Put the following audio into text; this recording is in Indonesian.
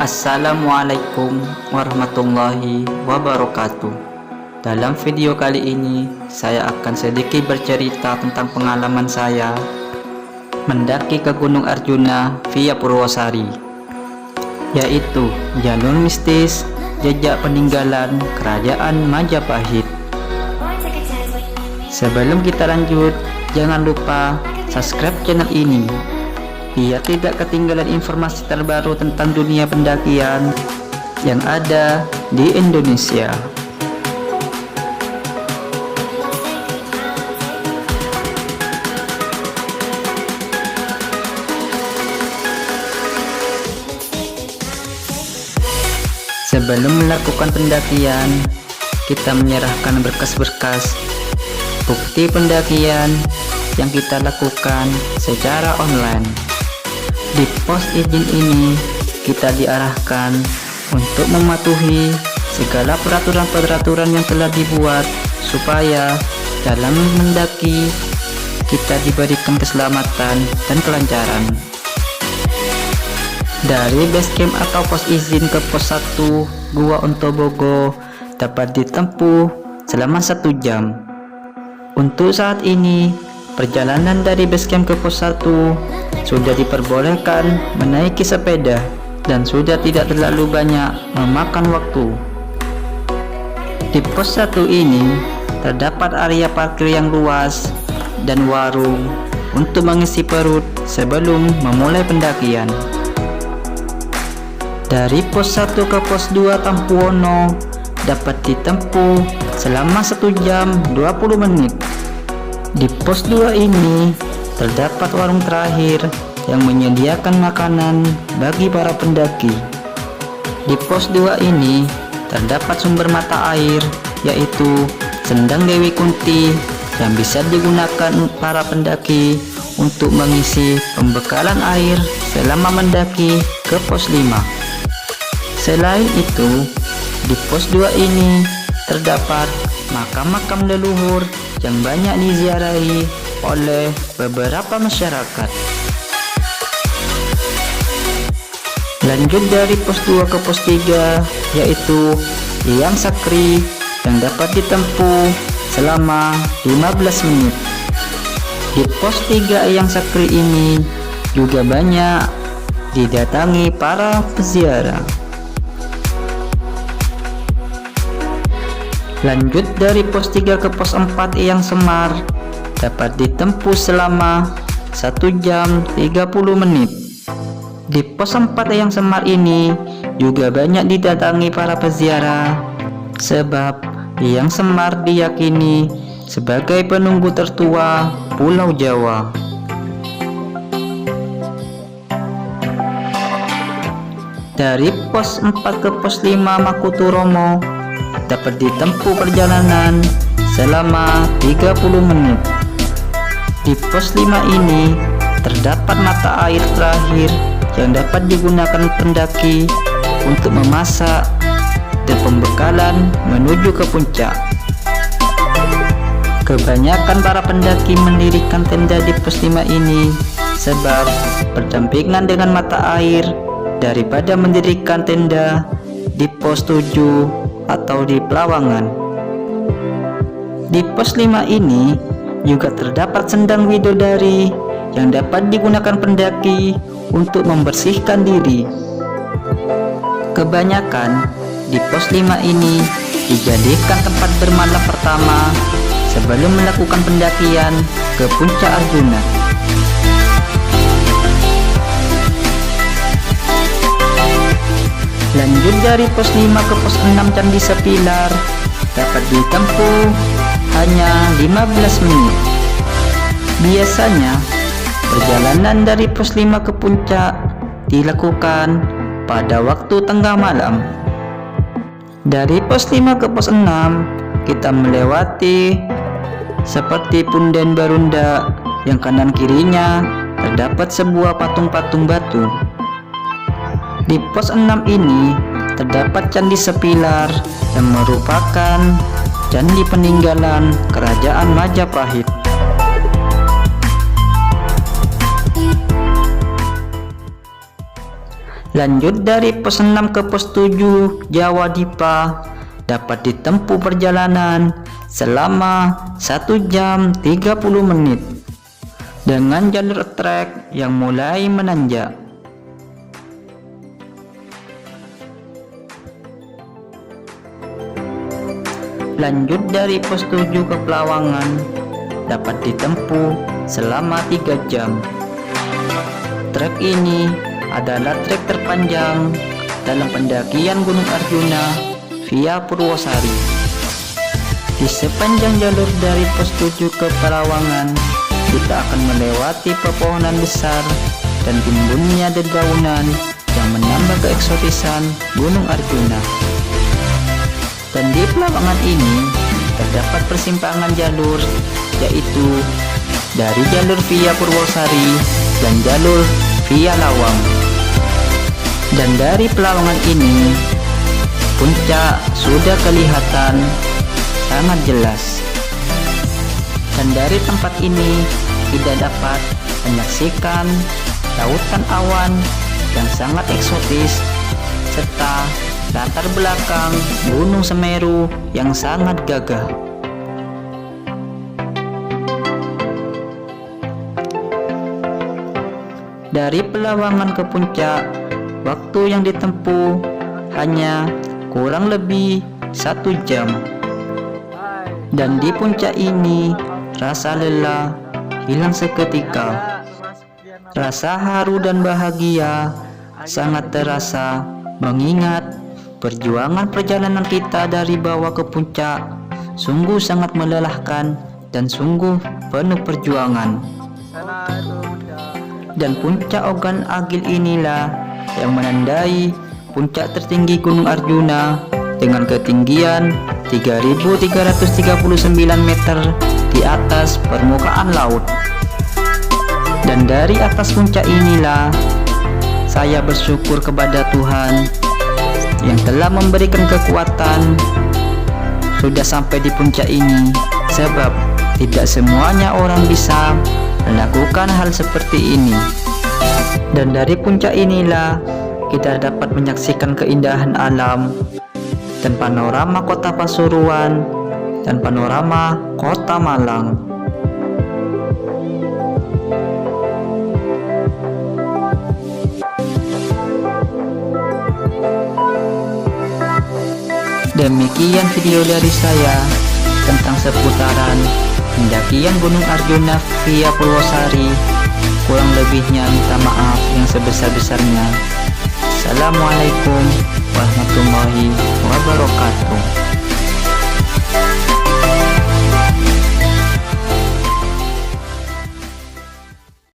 Assalamualaikum warahmatullahi wabarakatuh. Dalam video kali ini saya akan sedikit bercerita tentang pengalaman saya mendaki ke Gunung Arjuna via Purwosari, yaitu jalur mistis jejak peninggalan Kerajaan Majapahit. Sebelum kita lanjut, jangan lupa subscribe channel ini biar tidak ketinggalan informasi terbaru tentang dunia pendakian yang ada di Indonesia. Sebelum melakukan pendakian, kita menyerahkan berkas-berkas bukti pendakian yang kita lakukan secara online. Di pos izin ini kita diarahkan untuk mematuhi segala peraturan-peraturan yang telah dibuat supaya dalam mendaki kita diberikan keselamatan dan kelancaran. Dari base camp atau pos izin ke pos 1 Gua Ontobogo dapat ditempuh selama 1 jam. Untuk saat ini perjalanan dari base camp ke pos 1 sudah diperbolehkan menaiki sepeda dan sudah tidak terlalu banyak memakan waktu. Di pos 1 ini terdapat area parkir yang luas dan warung untuk mengisi perut sebelum memulai pendakian. Dari pos 1 ke pos 2 Tampuwono dapat ditempuh selama 1 jam 20 menit. Di pos 2 ini terdapat warung terakhir yang menyediakan makanan bagi para pendaki. Di pos 2 ini terdapat sumber mata air, yaitu Sendang Dewi Kunti, yang bisa digunakan para pendaki untuk mengisi pembekalan air selama mendaki ke pos 5. Selain itu, di pos 2 ini terdapat makam-makam leluhur yang banyak diziarahi oleh beberapa masyarakat. Lanjut dari pos 2 ke pos 3, yaitu Eyang Sakri, yang dapat ditempuh selama 15 menit. Di pos 3 Eyang Sakri ini juga banyak didatangi para peziarah. Lanjut dari pos 3 ke pos 4 Eyang Semar dapat ditempuh selama 1 jam 30 menit. Di pos 4 Eyang Semar ini juga banyak didatangi para peziarah, sebab Eyang Semar diyakini sebagai penunggu tertua Pulau Jawa. Dari pos 4 ke pos 5 Makuturomo dapat ditempuh perjalanan selama 30 menit. Di pos 5 ini terdapat mata air terakhir yang dapat digunakan pendaki untuk memasak dan pembekalan menuju ke puncak. Kebanyakan para pendaki mendirikan tenda di pos 5 ini sebab berdampingan dengan mata air daripada mendirikan tenda di pos 7 atau di Pelawangan. Di pos 5 ini juga terdapat Sendang Widodari yang dapat digunakan pendaki untuk membersihkan diri. Kebanyakan di pos 5 ini dijadikan tempat bermalam pertama sebelum melakukan pendakian ke puncak Arjuna. Lanjut dari pos 5 ke pos 6 Candi Sepilar dapat ditempuh hanya 15 menit. Biasanya perjalanan dari pos 5 ke puncak dilakukan pada waktu tengah malam. Dari pos 5 ke pos 6 kita melewati seperti Punden Barunda yang kanan kirinya terdapat sebuah patung-patung batu. Di pos 6 ini terdapat Candi Sepilar yang merupakan candi peninggalan Kerajaan Majapahit. Lanjut dari pos 6 ke pos 7 Jawa Dipa dapat ditempuh perjalanan selama 1 jam 30 menit dengan jalur trek yang mulai menanjak. Lanjut dari pos 7 ke Pelawangan dapat ditempuh selama 3 jam. Trek ini adalah trek terpanjang dalam pendakian Gunung Arjuna via Purwosari. Di sepanjang jalur dari pos 7 ke Pelawangan, kita akan melewati pepohonan besar dan timbunnya dedaunan yang menambah keeksotisan Gunung Arjuna. Dan di Pelawangan ini terdapat persimpangan jalur, yaitu dari jalur via Purwosari dan jalur via Lawang. Dan dari Pelawangan ini puncak sudah kelihatan sangat jelas. Dan dari tempat ini kita dapat menyaksikan lautan awan yang sangat eksotis serta latar belakang Gunung Semeru yang sangat gagah. Dari Pelawangan ke puncak, waktu yang ditempuh hanya kurang lebih 1 jam. Dan di puncak ini rasa lelah hilang seketika. Rasa haru dan bahagia sangat terasa mengingat perjuangan perjalanan kita dari bawah ke puncak sungguh sangat melelahkan dan sungguh penuh perjuangan. Dan puncak Ogan Agil inilah yang menandai puncak tertinggi Gunung Arjuna dengan ketinggian 3.339 meter di atas permukaan laut. Dan dari atas puncak inilah saya bersyukur kepada Tuhan yang telah memberikan kekuatan sudah sampai di puncak ini, sebab tidak semuanya orang bisa melakukan hal seperti ini. Dan dari puncak inilah kita dapat menyaksikan keindahan alam dan panorama kota Pasuruan dan panorama kota Malang. Demikian video dari saya tentang seputaran pendakian Gunung Arjuna via Purwosari. Kurang lebihnya minta maaf yang sebesar-besarnya. Assalamualaikum warahmatullahi wabarakatuh.